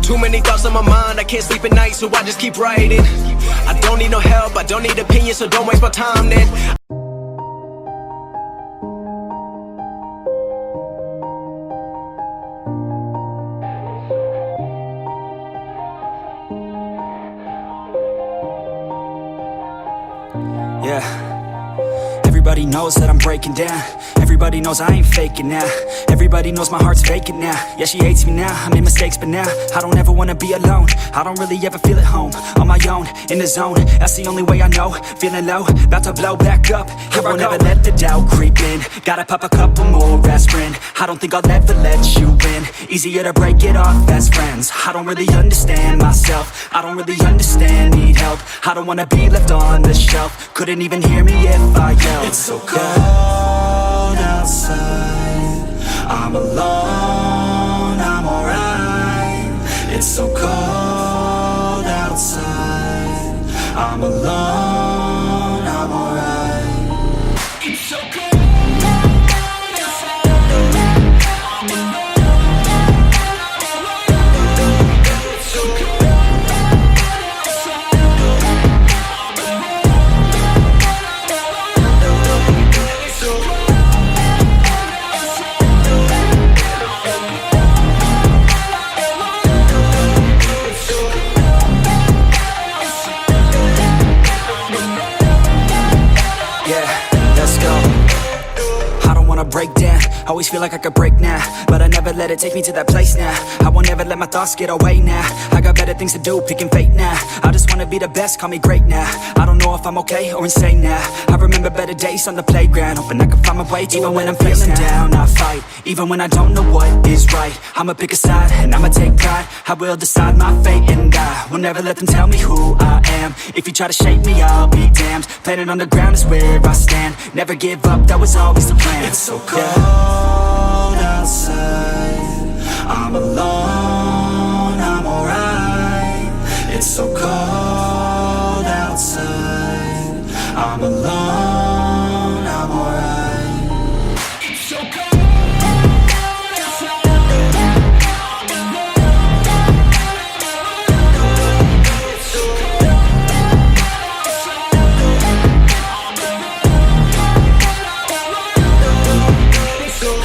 Too many thoughts on my mind, I can't sleep at night, so I just keep writing. I don't need no help, I don't need opinions, so don't waste my time then. Yeah. Everybody knows that I'm breaking down. Everybody knows I ain't faking now. Everybody knows my heart's vacant now. Yeah, she hates me now, I made mistakes but now I don't ever wanna be alone. I don't really ever feel at home. On my own, in the zone, that's the only way I know. Feeling low, about to blow back up. Here I won't ever let the doubt creep in. Gotta pop a couple more aspirin. I don't think I'll ever let you in. Easier to break it off best friends. I don't really understand myself. I don't really understand, need help. I don't wanna be left on the shelf. Couldn't even hear me if I yelled. It's so cold outside, I'm alone, I'm alright. It's so cold outside, I'm alone, I'm alright. It's so cold. Break down, always feel like I could break now, but I never let it take me to that place now. I won't ever let my thoughts get away now. I got better things to do, picking fate now. I just wanna be the best, call me great now. I don't know if I'm okay or insane now. I remember better days on the playground, hoping I can find my way. Even when I'm feeling down, I fight. Even when I don't know what is right, I'ma pick a side and I'ma take pride. I will decide my fate and I will never let them tell me who I am. If you try to shape me, I'll be damned. Planet on the ground is where I stand. Never give up, that was always the plan. It's so cold outside, I'm alone, I'm alright. It's so cold outside, I'm alone.